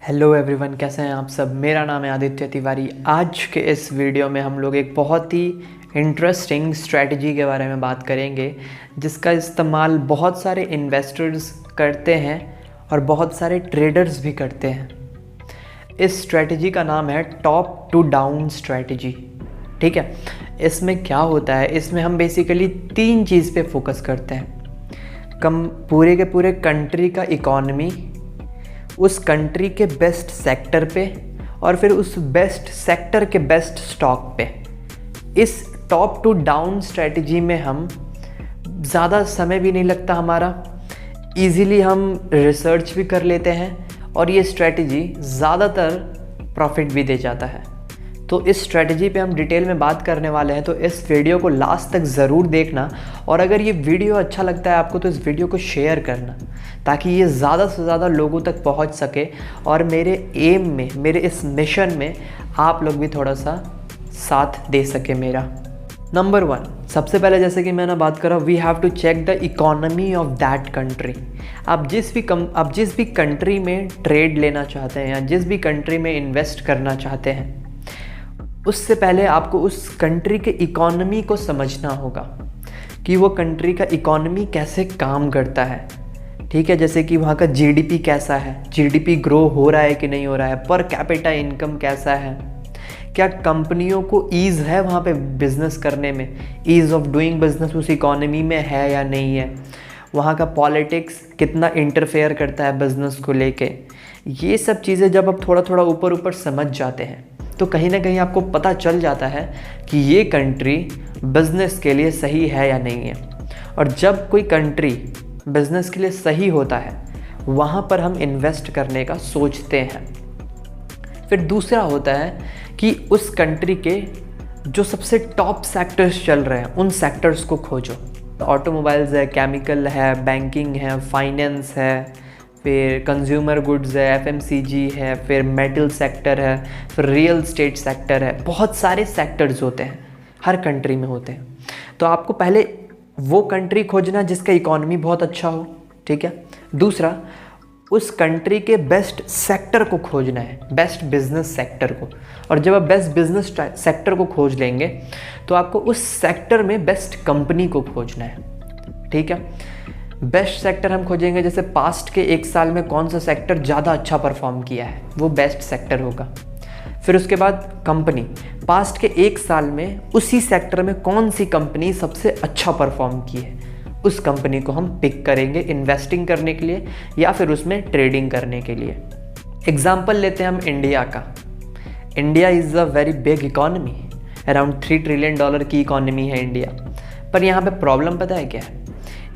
Hello everyone, कैसे हैं आप सब। मेरा नाम है आदित्य तिवारी। आज के इस वीडियो में हम लोग एक बहुत ही इंटरेस्टिंग स्ट्रैटेजी के बारे में बात करेंगे जिसका इस्तेमाल बहुत सारे इन्वेस्टर्स करते हैं और बहुत सारे ट्रेडर्स भी करते हैं। इस स्ट्रैटेजी का नाम है टॉप टू डाउन स्ट्रैटेजी। ठीक है, इसमें क्या होता है, इसमें हम बेसिकली तीन चीज़ पे फोकस करते हैं। पूरे के पूरे कंट्री का इकॉनमी, उस कंट्री के बेस्ट सेक्टर पे और फिर उस बेस्ट सेक्टर के बेस्ट स्टॉक पे। इस टॉप टू डाउन स्ट्रैटेजी में हम ज़्यादा समय भी नहीं लगता हमारा, इजीली हम रिसर्च भी कर लेते हैं और ये स्ट्रैटेजी ज़्यादातर प्रॉफिट भी दे जाता है। तो इस स्ट्रैटेजी पे हम डिटेल में बात करने वाले हैं, तो इस वीडियो को लास्ट तक ज़रूर देखना। और अगर ये वीडियो अच्छा लगता है आपको तो इस वीडियो को शेयर करना ताकि ये ज़्यादा से ज़्यादा लोगों तक पहुंच सके और मेरे एम में, मेरे इस मिशन में आप लोग भी थोड़ा सा साथ दे सके मेरा। नंबर 1, सबसे पहले जैसे कि मैंने बात करा, we have to check the economy of that country. आप जिस भी कंट्री में ट्रेड लेना चाहते हैं या जिस भी कंट्री में इन्वेस्ट करना चाहते हैं, उससे पहले आपको उस कंट्री के इकोनॉमी को समझना होगा कि वो कंट्री का इकोनॉमी कैसे काम करता है। ठीक है, जैसे कि वहाँ का जीडीपी कैसा है, जीडीपी ग्रो हो रहा है कि नहीं हो रहा है, पर कैपिटा इनकम कैसा है, क्या कंपनियों को ईज़ है वहाँ पे बिज़नेस करने में, ईज़ ऑफ डूइंग बिज़नेस उस इकोनॉमी में है या नहीं है, वहाँ का पॉलिटिक्स कितना इंटरफेयर करता है बिज़नेस को लेके। ये सब चीज़ें जब आप थोड़ा थोड़ा ऊपर ऊपर समझ जाते हैं तो कहीं ना कहीं आपको पता चल जाता है कि ये कंट्री बिज़नेस के लिए सही है या नहीं है। और जब कोई कंट्री बिज़नेस के लिए सही होता है वहाँ पर हम इन्वेस्ट करने का सोचते हैं। फिर दूसरा होता है कि उस कंट्री के जो सबसे टॉप सेक्टर्स चल रहे हैं उन सेक्टर्स को खोजो। ऑटोमोबाइल्स है, केमिकल है, बैंकिंग है, फाइनेंस है, फिर कंज्यूमर गुड्स है, एफएमसीजी है, फिर मेटल सेक्टर है, फिर रियल स्टेट सेक्टर है। बहुत सारे सेक्टर्स होते हैं, हर कंट्री में होते हैं। तो आपको पहले वो कंट्री खोजना जिसका इकोनॉमी बहुत अच्छा हो। ठीक है, दूसरा उस कंट्री के बेस्ट सेक्टर को खोजना है, बेस्ट बिजनेस सेक्टर को। और जब आप बेस्ट बिजनेस सेक्टर को खोज लेंगे तो आपको उस सेक्टर में बेस्ट कंपनी को खोजना है। ठीक है, बेस्ट सेक्टर हम खोजेंगे, जैसे पास्ट के 1 साल में कौन सा सेक्टर ज़्यादा अच्छा परफॉर्म किया है, वो बेस्ट सेक्टर होगा। फिर उसके बाद कंपनी, पास्ट के 1 साल में उसी सेक्टर में कौन सी कंपनी सबसे अच्छा परफॉर्म की है, उस कंपनी को हम पिक करेंगे इन्वेस्टिंग करने के लिए या फिर उसमें ट्रेडिंग करने के लिए। एग्जाम्पल लेते हैं हम इंडिया का। India is a very big economy, around $3 trillion की इकॉनमी है इंडिया। पर यहाँ पे प्रॉब्लम पता है क्या है,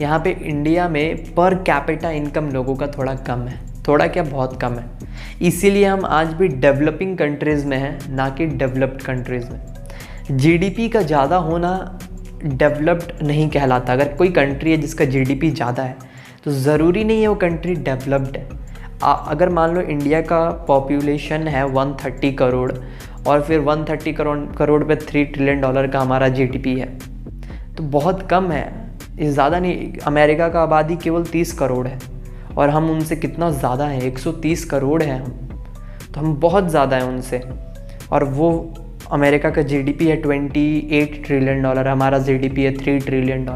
यहाँ पे इंडिया में पर कैपिटा इनकम लोगों का थोड़ा कम है, थोड़ा क्या बहुत कम है। इसीलिए हम आज भी डेवलपिंग कंट्रीज़ में हैं, ना कि डेवलप्ड कंट्रीज़ में। जीडीपी का ज़्यादा होना डेवलप्ड नहीं कहलाता। अगर कोई कंट्री है जिसका जीडीपी ज़्यादा है तो ज़रूरी नहीं है वो कंट्री डेवलप्ड है। अगर मान लो इंडिया का पॉपुलेशन है 130 करोड़ और फिर 130 करोड़ पे $3 ट्रिलियन का हमारा जीडीपी है तो बहुत कम है, ये ज़्यादा नहीं। अमेरिका का आबादी केवल 30 करोड़ है और हम उनसे कितना ज़्यादा है, 130 करोड़ हैं हम, तो हम बहुत ज़्यादा हैं उनसे। और वो अमेरिका का जीडीपी है $28 ट्रिलियन, हमारा जीडीपी है $3 ट्रिलियन,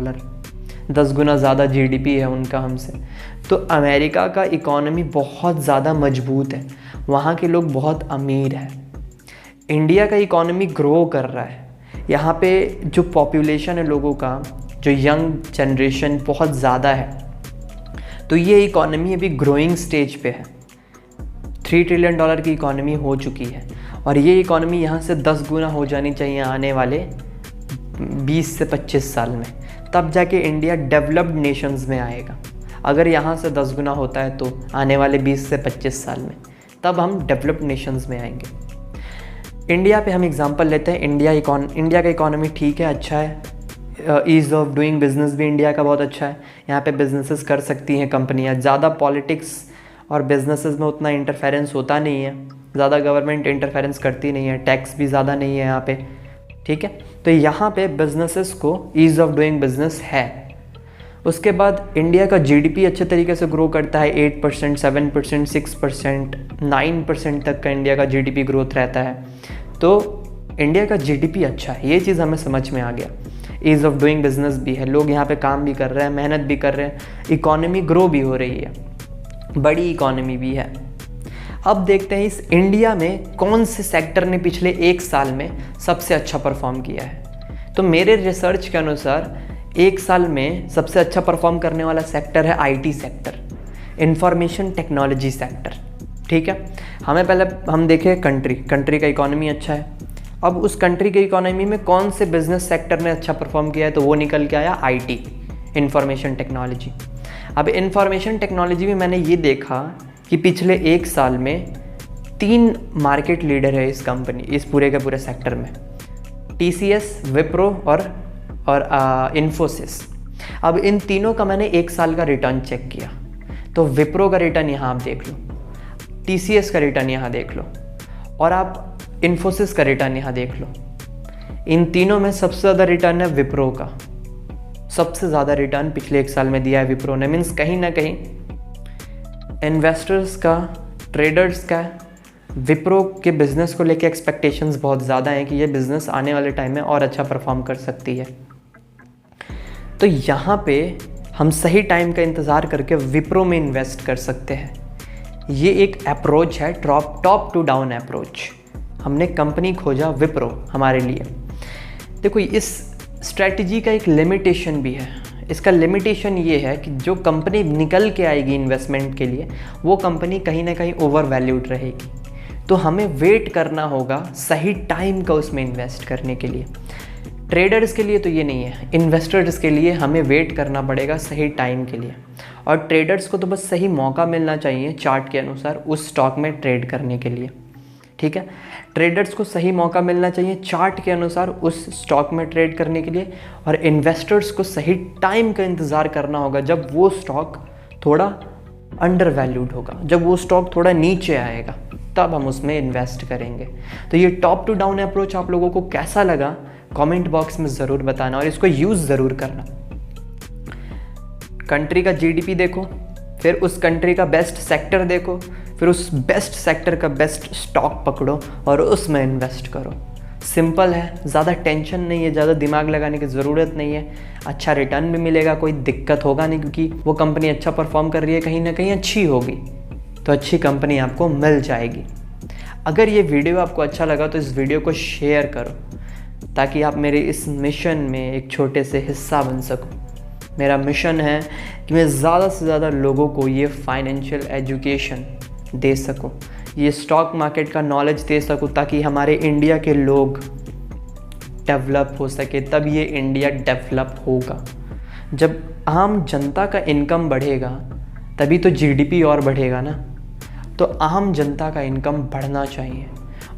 10 गुना ज़्यादा जीडीपी है उनका हमसे। तो अमेरिका का इकोनॉमी बहुत ज़्यादा मजबूत है, वहाँ के लोग बहुत अमीर हैं। इंडिया का इकोनॉमी ग्रो कर रहा है, यहाँ पे जो पॉपुलेशन है लोगों का, जो यंग जनरेशन बहुत ज़्यादा है, तो ये इकोनॉमी अभी ग्रोइंग स्टेज पे है। $3 ट्रिलियन की इकोनॉमी हो चुकी है और ये इकोनॉमी यहाँ से 10 गुना हो जानी चाहिए आने वाले 20 से 25 साल में, तब जाके इंडिया डेवलप्ड नेशंस में आएगा। अगर यहाँ से 10 गुना होता है तो आने वाले 20 से 25 साल में तब हम डेवलप्ड नेशंस में आएंगे। इंडिया पे हम एग्जांपल लेते हैं। इंडिया का इकोनॉमी ठीक है, अच्छा है। ईज़ ऑफ डूइंग बिज़नेस भी इंडिया का बहुत अच्छा है, यहाँ पे बिजनेसेस कर सकती हैं कंपनियाँ। ज़्यादा पॉलिटिक्स और बिजनेसेस में उतना इंटरफेरेंस होता नहीं है, ज़्यादा गवर्नमेंट इंटरफेरेंस करती नहीं है, टैक्स भी ज़्यादा नहीं है यहाँ पे। ठीक है, तो यहाँ पे बिजनेसेस को ईज़ ऑफ डूइंग बिजनेस है। उसके बाद इंडिया का जीडीपी अच्छे तरीके से ग्रो करता है, 8%, 7%, 6%, 9% तक का इंडिया का जीडीपी ग्रोथ रहता है। तो इंडिया का जीडीपी अच्छा है, ये चीज़ हमें समझ में आ गया। ईज़ ऑफ डूइंग बिजनेस भी है, लोग यहाँ पे काम भी कर रहे हैं, मेहनत भी कर रहे हैं, इकोनॉमी ग्रो भी हो रही है, बड़ी इकोनॉमी भी है। अब देखते हैं इस इंडिया में कौन से सेक्टर ने पिछले 1 साल में सबसे अच्छा परफॉर्म किया है। तो मेरे रिसर्च के अनुसार 1 साल में सबसे अच्छा परफॉर्म करने वाला सेक्टर है IT sector, information technology sector. ठीक है, हमें पहले हम देखें कंट्री का इकोनॉमी अच्छा है। अब उस कंट्री के इकोनॉमी में कौन से बिजनेस सेक्टर ने अच्छा परफॉर्म किया है, तो वो निकल के आया आईटी, इंफॉर्मेशन टेक्नोलॉजी। अब इंफॉर्मेशन टेक्नोलॉजी में मैंने ये देखा कि पिछले 1 साल में 3 मार्केट लीडर है इस पूरे के पूरे सेक्टर में, टीसीएस, विप्रो और इन्फोसिस। अब इन तीनों का मैंने 1 साल का रिटर्न चेक किया। तो विप्रो का रिटर्न यहाँ आप देख लो, टीसीएस का रिटर्न यहाँ देख लो, और आप इन्फोसिस का रिटर्न यहाँ देख लो। इन तीनों में सबसे ज़्यादा रिटर्न है विप्रो का, सबसे ज़्यादा रिटर्न पिछले 1 साल में दिया है विप्रो ने। मीन्स कहीं ना कहीं इन्वेस्टर्स का, ट्रेडर्स का विप्रो के बिज़नेस को लेके एक्सपेक्टेशंस बहुत ज़्यादा हैं कि ये बिज़नेस आने वाले टाइम में और अच्छा परफॉर्म कर सकती है। तो यहाँ पे हम सही टाइम का इंतज़ार करके विप्रो में इन्वेस्ट कर सकते हैं। ये एक अप्रोच है, टॉप टू डाउन अप्रोच। हमने कंपनी खोजा विप्रो हमारे लिए। देखो, इस स्ट्रैटेजी का एक लिमिटेशन भी है। इसका लिमिटेशन ये है कि जो कंपनी निकल के आएगी इन्वेस्टमेंट के लिए, वो कंपनी कहीं ना कहीं ओवर वैल्यूड रहेगी। तो हमें वेट करना होगा सही टाइम का उसमें इन्वेस्ट करने के लिए। ट्रेडर्स के लिए तो ये नहीं है, इन्वेस्टर्स के लिए हमें वेट करना पड़ेगा सही टाइम के लिए। और ट्रेडर्स को तो बस सही मौका मिलना चाहिए चार्ट के अनुसार उस स्टॉक में ट्रेड करने के लिए। ठीक है, ट्रेडर्स को सही मौका मिलना चाहिए चार्ट के अनुसार उस स्टॉक में ट्रेड करने के लिए, और इन्वेस्टर्स को सही टाइम का इंतज़ार करना होगा जब वो स्टॉक थोड़ा अंडर वैल्यूड होगा, जब वो स्टॉक थोड़ा नीचे आएगा, तब हम उसमें इन्वेस्ट करेंगे। तो ये टॉप टू डाउन अप्रोच आप लोगों को कैसा लगा कमेंट बॉक्स में ज़रूर बताना, और इसको यूज़ ज़रूर करना। कंट्री का जीडीपी देखो, फिर उस कंट्री का बेस्ट सेक्टर देखो, फिर उस बेस्ट सेक्टर का बेस्ट स्टॉक पकड़ो और उसमें इन्वेस्ट करो। सिंपल है, ज़्यादा टेंशन नहीं है, ज़्यादा दिमाग लगाने की ज़रूरत नहीं है। अच्छा रिटर्न भी मिलेगा, कोई दिक्कत होगा नहीं, क्योंकि वो कंपनी अच्छा परफॉर्म कर रही है, कहीं ना कहीं अच्छी होगी, तो अच्छी कंपनी आपको मिल जाएगी। अगर ये वीडियो आपको अच्छा लगा तो इस वीडियो को शेयर करो, ताकि आप मेरे इस मिशन में एक छोटे से हिस्सा बन सको। मेरा मिशन है कि मैं ज़्यादा से ज़्यादा लोगों को ये फाइनेंशियल एजुकेशन दे सकूं, ये स्टॉक मार्केट का नॉलेज दे सकूं, ताकि हमारे इंडिया के लोग डेवलप हो सके। तब ये इंडिया डेवलप होगा। जब आम जनता का इनकम बढ़ेगा तभी तो जीडीपी और बढ़ेगा ना। तो आम जनता का इनकम बढ़ना चाहिए,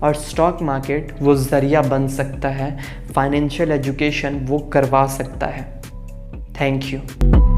और स्टॉक मार्केट वो ज़रिया बन सकता है, फाइनेंशियल एजुकेशन वो करवा सकता है। Thank you.